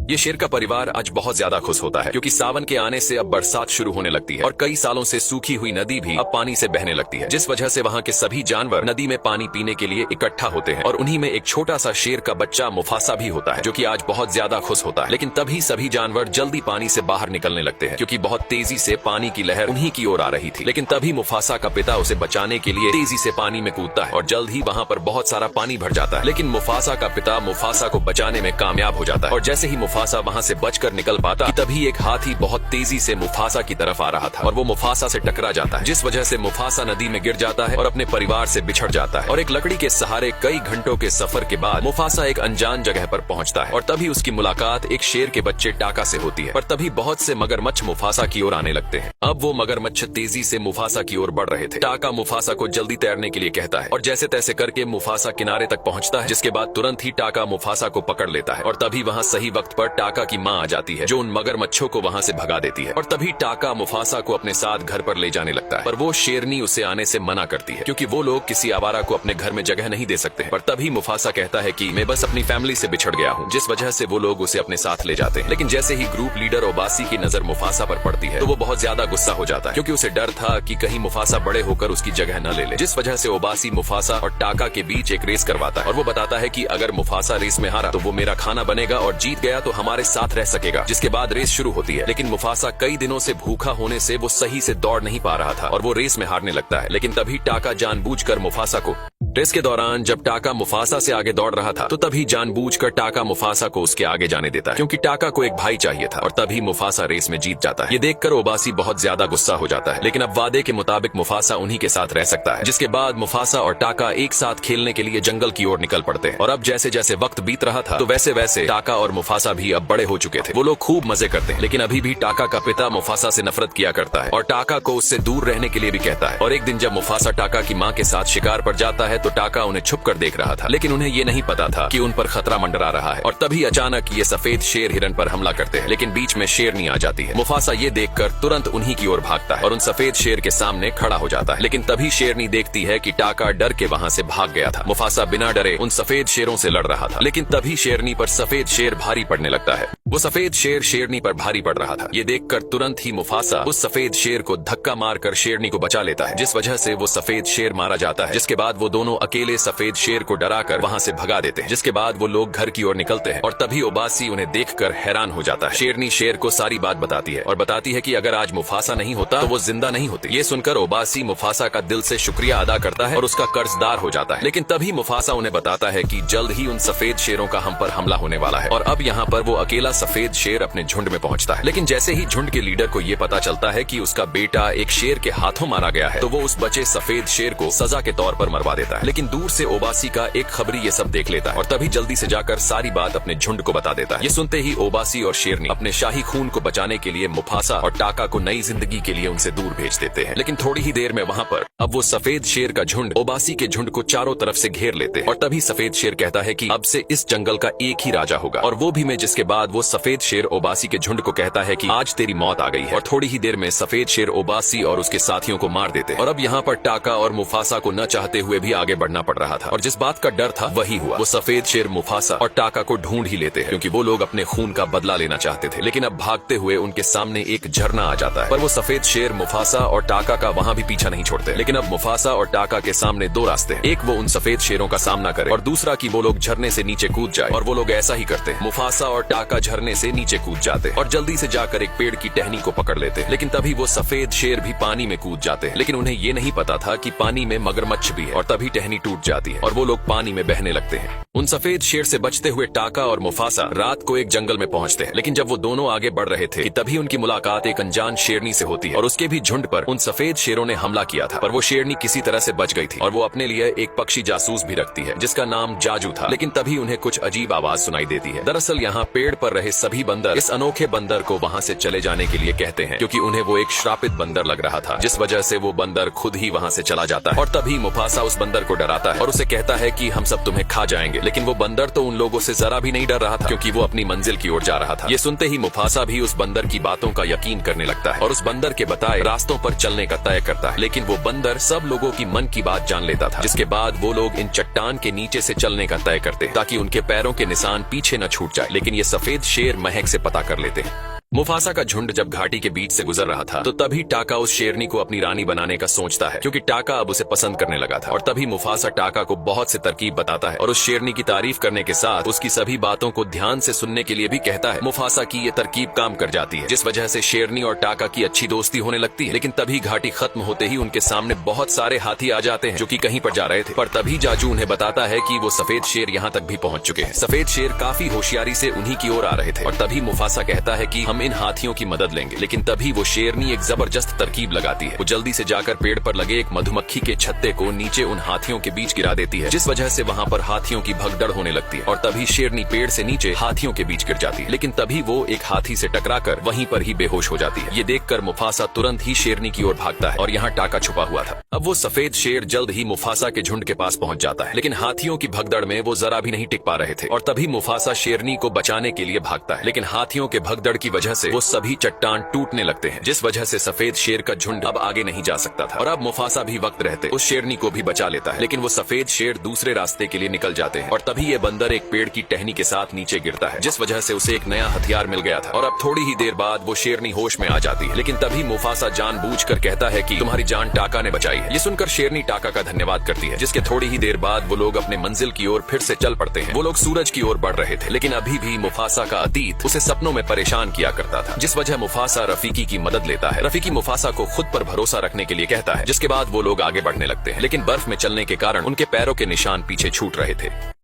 ये शेर का परिवार आज बहुत ज्यादा खुश होता है क्योंकि सावन के आने से अब बरसात शुरू होने लगती है और कई सालों से सूखी हुई नदी भी अब पानी से बहने लगती है, जिस वजह से वहाँ के सभी जानवर नदी में पानी पीने के लिए इकट्ठा होते हैं और उन्हीं में एक छोटा सा शेर का बच्चा मुफासा भी होता है जो कि आज बहुत ज्यादा खुश होता है। लेकिन तभी सभी जानवर जल्दी पानी से बाहर निकलने लगते हैं क्योंकि बहुत तेजी से पानी की लहर उन्हीं की ओर आ रही थी। लेकिन तभी मुफासा का पिता उसे बचाने के लिए तेजी से पानी में कूदता है और जल्द ही वहाँ पर बहुत सारा पानी भर जाता है। लेकिन मुफासा का पिता मुफासा को बचाने में कामयाब हो जाता है और जैसे ही मुफासा वहाँ से बचकर निकल पाता कि तभी एक हाथी बहुत तेजी से मुफासा की तरफ आ रहा था और वो मुफासा से टकरा जाता है, जिस वजह से मुफासा नदी में गिर जाता है और अपने परिवार से बिछड़ जाता है। और एक लकड़ी के सहारे कई घंटों के सफर के बाद मुफासा एक अनजान जगह पर पहुंचता है और तभी उसकी मुलाकात एक शेर के बच्चे टाका से होती है। पर तभी बहुत से मगरमच्छ मुफासा की ओर आने लगते हैं। अब वो मगरमच्छ तेजी से मुफासा की ओर बढ़ रहे थे। टाका मुफासा को जल्दी तैरने के लिए कहता है और जैसे तैसे करके मुफासा किनारे तक पहुंचता है, जिसके बाद तुरंत ही टाका मुफासा को पकड़ लेता है और तभी वहाँ सही वक्त पर टाका की माँ आ जाती है जो उन मगरमच्छों को वहाँ से भगा देती है। और तभी टाका मुफासा को अपने साथ घर पर ले जाने लगता है, पर वो शेरनी उसे आने से मना करती है क्योंकि वो लोग किसी आवारा को अपने घर में जगह नहीं दे सकते। पर तभी मुफासा कहता है कि मैं बस अपनी फैमिली से बिछड़ गया हूँ, जिस वजह से वो लोग उसे अपने साथ ले जाते हैं। लेकिन जैसे ही ग्रुप लीडर ओबासी की नजर मुफासा पर पड़ती है तो वो बहुत ज्यादा गुस्सा हो जाता है क्योंकि उसे डर था कि कहीं मुफासा बड़े होकर उसकी जगह न ले ले, जिस वजह से ओबासी मुफासा और टाका के बीच एक रेस करवाता है और वो बताता है कि अगर मुफासा रेस में हारा तो वो मेरा खाना बनेगा और जीत गया तो हमारे साथ रह सकेगा। जिसके बाद रेस शुरू होती है, लेकिन मुफासा कई दिनों से भूखा होने से वो सही से दौड़ नहीं पा रहा था और वो रेस में हारने लगता है। लेकिन तभी टाका जानबूझकर मुफासा को रेस के दौरान जब टाका मुफासा से आगे दौड़ रहा था तो तभी जानबूझकर टाका मुफासा को उसके आगे जाने देता है क्योंकि टाका को एक भाई चाहिए था और तभी मुफासा रेस में जीत जाता है। ये देखकर ओबासी बहुत ज्यादा गुस्सा हो जाता है, लेकिन अब वादे के मुताबिक मुफासा उन्हीं के साथ रह सकता है। जिसके बाद मुफासा और टाका एक साथ खेलने के लिए जंगल की ओर निकल पड़ते हैं और अब जैसे जैसे वक्त बीत रहा था तो वैसे वैसे टाका और मुफासा भी अब बड़े हो चुके थे। वो लोग खूब मजे करते हैं, लेकिन अभी भी टाका का पिता मुफासा से नफरत किया करता है और टाका को उससे दूर रहने के लिए भी कहता है। और एक दिन जब मुफासा टाका की माँ के साथ शिकार पर जाता है तो टाका उन्हें छुप कर देख रहा था, लेकिन उन्हें ये नहीं पता था कि उन पर खतरा मंडरा रहा है। और तभी अचानक ये सफेद शेर हिरन पर हमला करते हैं, लेकिन बीच में शेरनी आ जाती है। मुफासा ये देखकर तुरंत उन्हीं की ओर भागता है और उन सफेद शेर के सामने खड़ा हो जाता है, लेकिन तभी शेरनी देखती है कि टाका डर के वहाँ से भाग गया था। मुफासा बिना डरे उन सफेद शेरों से लड़ रहा था, लेकिन तभी शेरनी पर सफेद शेर भारी पड़ने लगता है। वो सफेद शेर शेरनी पर भारी पड़ रहा था। ये देखकर तुरंत ही मुफासा उस सफेद शेर को धक्का मारकर शेरनी को बचा लेता है, जिस वजह से वो सफेद शेर मारा जाता है। जिसके बाद वो दोनों अकेले सफेद शेर को डराकर वहाँ से भगा देते हैं। जिसके बाद वो लोग घर की ओर निकलते हैं और तभी ओबासी उन्हें देखकर हैरान हो जाता है। शेरनी शेर को सारी बात बताती है और बताती है कि अगर आज मुफासा नहीं होता तो वो जिंदा नहीं होती। ये सुनकर ओबासी मुफासा का दिल से शुक्रिया अदा करता है और उसका कर्जदार हो जाता है। लेकिन तभी मुफासा उन्हें बताता है कि जल्द ही उन सफेद शेरों का हम पर हमला होने वाला है और अब यहाँ पर वो अकेला सफेद शेर अपने झुंड में पहुंचता है। लेकिन जैसे ही झुंड के लीडर को ये पता चलता है कि उसका बेटा एक शेर के हाथों मारा गया है तो वो उस बचे सफेद शेर को सजा के तौर पर मरवा देता है। लेकिन दूर से ओबासी का एक खबरी ये सब देख लेता है और तभी जल्दी से जाकर सारी बात अपने झुंड को बता देता है। ये सुनते ही ओबासी और शेरनी अपने शाही खून को बचाने के लिए मुफासा और टाका को नई जिंदगी के लिए उनसे दूर भेज देते हैं। लेकिन थोड़ी ही देर में वहाँ पर अब वो सफेद शेर का झुंड ओबासी के झुंड को चारों तरफ से घेर लेते हैं और तभी सफेद शेर कहता है कि अब से इस जंगल का एक ही राजा होगा और वो भी मैं। जिसके बाद वो सफेद शेर ओबासी के झुंड को कहता है कि आज तेरी मौत आ गई है और थोड़ी ही देर में सफेद शेर ओबासी और उसके साथियों को मार देते हैं। और अब यहाँ पर टाका और मुफासा को न चाहते हुए भी आगे बढ़ना पड़ रहा था और जिस बात का डर था वही हुआ। वो सफेद शेर मुफासा और टाका को ढूंढ ही लेते हैं क्योंकि वो लोग अपने खून का बदला लेना चाहते थे। लेकिन अब भागते हुए उनके सामने एक झरना आ जाता है, पर वो सफेद शेर मुफासा और टाका का वहाँ भी पीछा नहीं छोड़ते। लेकिन अब मुफासा और टाका के सामने दो रास्ते हैं, एक वो उन सफेद शेरों का सामना करे और दूसरा कि वो लोग झरने से नीचे कूद जाए। और वो लोग ऐसा ही करते हैं। मुफासा और टाका झरने से नीचे कूद जाते हैं और जल्दी से जाकर एक पेड़ की टहनी को पकड़ लेते हैं। लेकिन तभी वो सफेद शेर भी पानी में कूद जाते हैं, लेकिन उन्हें ये नहीं पता था कि पानी में मगरमच्छ भी है और तभी टहनी टूट जाती है और वो लोग पानी में बहने लगते हैं। उन सफेद शेर से बचते हुए टाका और मुफासा रात को एक जंगल में पहुंचते हैं, लेकिन जब वो दोनों आगे बढ़ रहे थे कि तभी उनकी मुलाकात एक अनजान शेरनी से होती है और उसके भी झुंड पर उन सफेद शेरों ने हमला किया था। पर वो शेरनी किसी तरह से बच गई थी और वो अपने लिए एक पक्षी जासूस भी रखती है जिसका नाम जाजू था। लेकिन तभी उन्हें कुछ अजीब आवाज सुनाई देती है। दरअसल यहाँ पेड़ पर रहे सभी बंदर इस अनोखे बंदर को वहाँ से चले जाने के लिए कहते हैं क्योंकि उन्हें वो एक श्रापित बंदर लग रहा था, जिस वजह से वो बंदर खुद ही वहाँ से चला जाता है। और तभी मुफासा उस बंदर को डराता है और उसे कहता है कि हम सब तुम्हें खा जाएंगे। लेकिन वो बंदर तो उन लोगों से जरा भी नहीं डर रहा था क्योंकि वो अपनी मंजिल की ओर जा रहा था। ये सुनते ही मुफासा भी उस बंदर की बातों का यकीन करने लगता है और उस बंदर के बताए रास्तों पर चलने का तय करता है। लेकिन वो बंदर सब लोगों की मन की बात जान लेता था, जिसके बाद वो लोग इन चट्टान के नीचे से चलने का तय करते ताकि उनके पैरों के निशान पीछे न छूट जाए। लेकिन ये सफेद शेर महक से पता कर लेते हैं। मुफासा का झुंड जब घाटी के बीच से गुजर रहा था तो तभी टाका उस शेरनी को अपनी रानी बनाने का सोचता है, क्योंकि टाका अब उसे पसंद करने लगा था। और तभी मुफासा टाका को बहुत से तरकीब बताता है और उस शेरनी की तारीफ करने के साथ उसकी सभी बातों को ध्यान से सुनने के लिए भी कहता है। मुफासा की ये तरकीब काम कर जाती है, जिस वजह से शेरनी और टाका की अच्छी दोस्ती होने लगती है। लेकिन तभी घाटी खत्म होते ही उनके सामने बहुत सारे हाथी आ जाते हैं जो कि कहीं पर जा रहे थे। पर तभी जाजू उन्हें बताता है कि वो सफेद शेर यहाँ तक भी पहुंच चुके हैं। सफेद शेर काफी होशियारी से उन्हीं की ओर आ रहे थे और तभी मुफासा कहता है कि हम इन हाथियों की मदद लेंगे। लेकिन तभी वो शेरनी एक जबरदस्त तरकीब लगाती है। वो जल्दी से जाकर पेड़ पर लगे एक मधुमक्खी के छत्ते को नीचे उन हाथियों के बीच गिरा देती है, जिस वजह से वहाँ पर हाथियों की भगदड़ होने लगती है। और तभी शेरनी पेड़ से नीचे हाथियों के बीच गिर जाती है। लेकिन तभी वो एक हाथी से टकराकर वहीं पर ही बेहोश हो जाती है। ये देखकर मुफासा तुरंत ही शेरनी की ओर भागता है और यहाँ टाका छुपा हुआ था। अब वो सफेद शेर जल्द ही मुफासा के झुंड के पास पहुंच जाता है, लेकिन हाथियों की भगदड़ में वो जरा भी नहीं टिक पा रहे थे। और तभी मुफासा शेरनी को बचाने के लिए भागता है, लेकिन हाथियों के भगदड़ की वजह से वो सभी चट्टान टूटने लगते हैं, जिस वजह से सफेद शेर का झुंड अब आगे नहीं जा सकता था। और अब मुफासा भी वक्त रहते उस शेरनी को भी बचा लेता है, लेकिन वो सफेद शेर दूसरे रास्ते के लिए निकल जाते हैं। और तभी ये बंदर एक पेड़ की टहनी के साथ नीचे गिरता है, जिस वजह से उसे एक नया हथियार मिल गया था। और अब थोड़ी ही देर बाद वो शेरनी होश में आ जाती है। लेकिन तभी मुफासा जानबूझकर कहता है कि तुम्हारी जान टाका ने बचाई है। ये सुनकर शेरनी टाका का धन्यवाद करती है, जिसके थोड़ी ही देर बाद वो लोग अपने मंजिल की ओर फिर से चल पड़ते हैं। वो लोग सूरज की ओर बढ़ रहे थे, लेकिन अभी भी मुफासा का अतीत उसे सपनों में परेशान किया करता था, जिस वजह मुफासा रफीकी की मदद लेता है। रफीकी मुफासा को खुद पर भरोसा रखने के लिए कहता है, जिसके बाद वो लोग आगे बढ़ने लगते हैं। लेकिन बर्फ में चलने के कारण उनके पैरों के निशान पीछे छूट रहे थे।